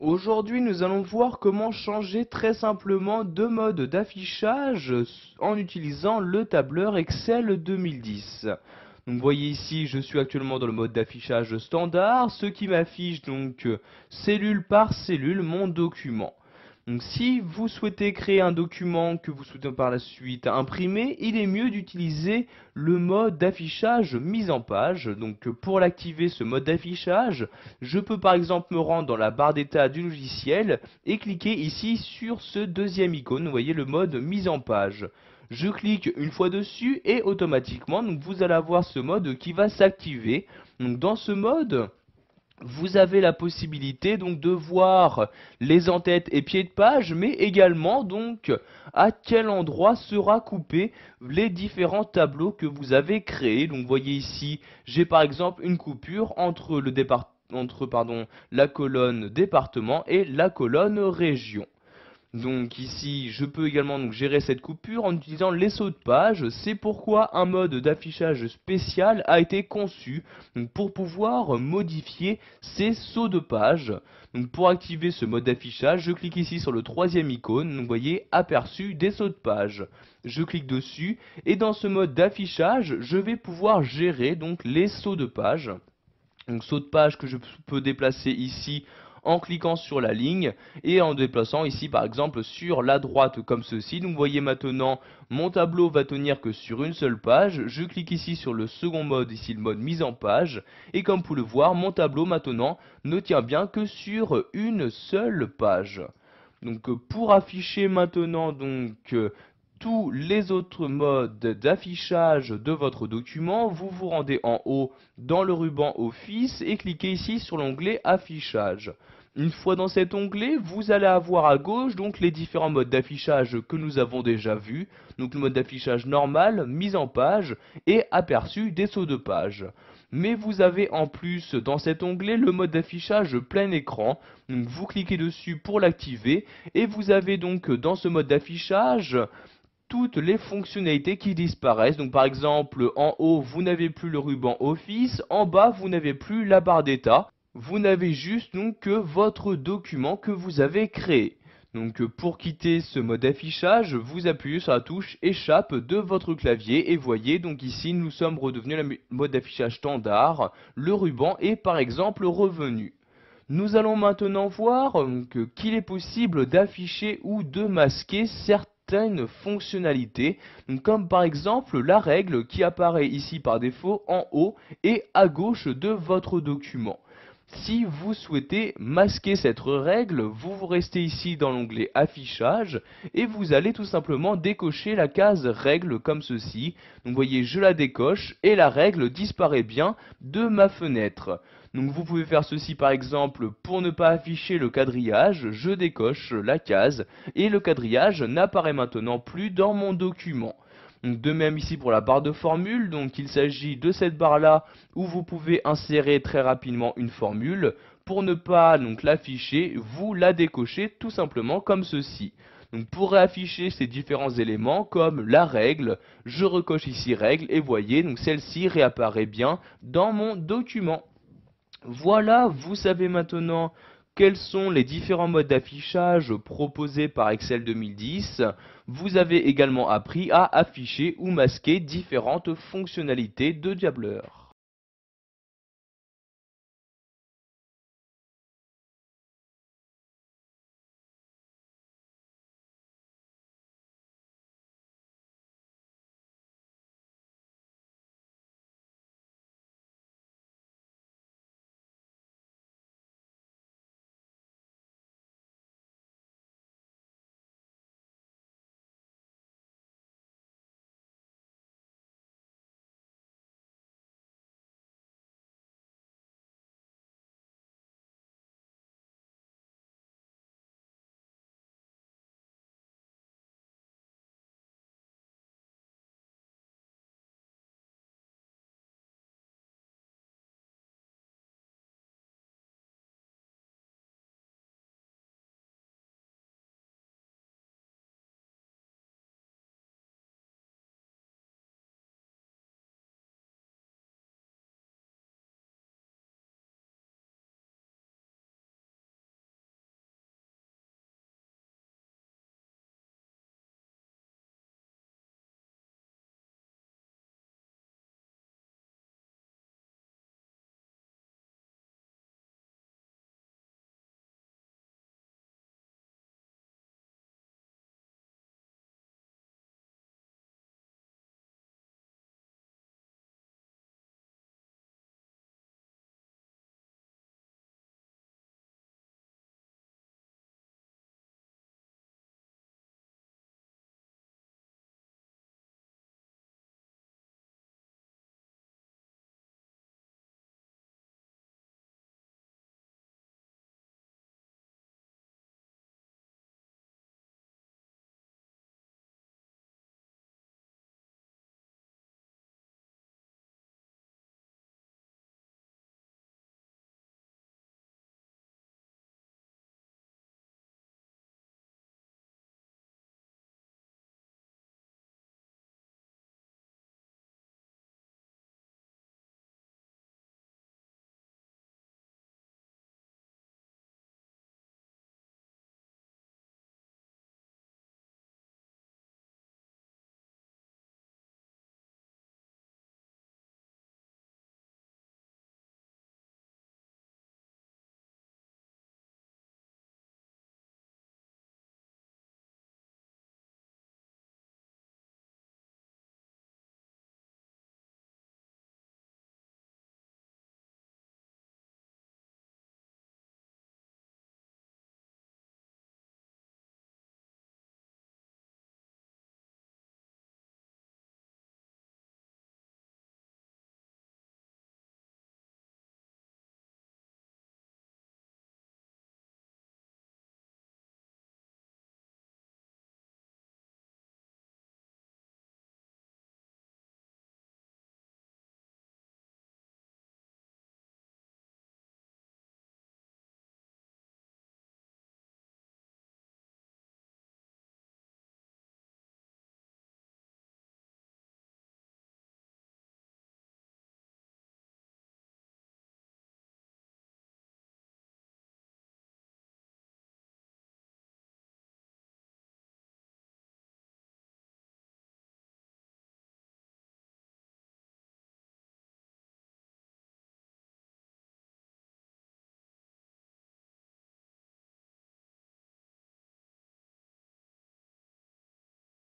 Aujourd'hui, nous allons voir comment changer très simplement deux modes d'affichage en utilisant le tableur Excel 2010. Donc, vous voyez ici, je suis actuellement dans le mode d'affichage standard, ce qui m'affiche donc cellule par cellule mon document. Donc, si vous souhaitez créer un document que vous souhaitez par la suite imprimer, il est mieux d'utiliser le mode d'affichage mise en page. Donc, pour l'activer ce mode d'affichage, je peux par exemple me rendre dans la barre d'état du logiciel et cliquer ici sur ce deuxième icône, vous voyez le mode mise en page. Je clique une fois dessus et automatiquement donc vous allez avoir ce mode qui va s'activer. Donc dans ce mode, vous avez la possibilité donc de voir les en-têtes et pieds de page, mais également donc à quel endroit sera coupé les différents tableaux que vous avez créés. Donc vous voyez ici, j'ai par exemple une coupure entre la colonne département et la colonne région. Donc ici, je peux également donc, gérer cette coupure en utilisant les sauts de page. C'est pourquoi un mode d'affichage spécial a été conçu donc, pour pouvoir modifier ces sauts de page. Donc pour activer ce mode d'affichage, je clique ici sur le troisième icône. Donc vous voyez aperçu des sauts de page. Je clique dessus et dans ce mode d'affichage, je vais pouvoir gérer donc les sauts de page. Donc saut de page que je peux déplacer ici en cliquant sur la ligne et en déplaçant ici par exemple sur la droite comme ceci. Donc vous voyez maintenant mon tableau va tenir que sur une seule page. Je clique ici sur le second mode, ici le mode mise en page. Et comme vous pouvez le voir, mon tableau maintenant ne tient bien que sur une seule page. Donc pour afficher maintenant tous les autres modes d'affichage de votre document, vous vous rendez en haut dans le ruban Office et cliquez ici sur l'onglet Affichage. Une fois dans cet onglet, vous allez avoir à gauche donc les différents modes d'affichage que nous avons déjà vus. Donc le mode d'affichage normal, mise en page et aperçu des sauts de page. Mais vous avez en plus dans cet onglet le mode d'affichage plein écran. Donc vous cliquez dessus pour l'activer et vous avez donc dans ce mode d'affichage toutes les fonctionnalités qui disparaissent. Donc par exemple, en haut, vous n'avez plus le ruban Office, en bas, vous n'avez plus la barre d'état. Vous n'avez juste donc que votre document que vous avez créé. Donc pour quitter ce mode d'affichage, vous appuyez sur la touche échappe de votre clavier et voyez donc ici nous sommes redevenus le mode d'affichage standard, le ruban est par exemple revenu. Nous allons maintenant voir qu'il est possible d'afficher ou de masquer certaines fonctionnalités, comme par exemple la règle qui apparaît ici par défaut en haut et à gauche de votre document. Si vous souhaitez masquer cette règle, vous restez ici dans l'onglet affichage et vous allez tout simplement décocher la case règle comme ceci. Donc vous voyez, je la décoche et la règle disparaît bien de ma fenêtre. Donc vous pouvez faire ceci par exemple pour ne pas afficher le quadrillage, je décoche la case et le quadrillage n'apparaît maintenant plus dans mon document. Donc de même ici pour la barre de formule, donc il s'agit de cette barre là où vous pouvez insérer très rapidement une formule. Pour ne pas donc l'afficher, vous la décochez tout simplement comme ceci. Donc pour réafficher ces différents éléments comme la règle, je recoche ici règle et voyez donc celle-ci réapparaît bien dans mon document. Voilà, vous savez maintenant quels sont les différents modes d'affichage proposés par Excel 2010. Vous avez également appris à afficher ou masquer différentes fonctionnalités de Diableur.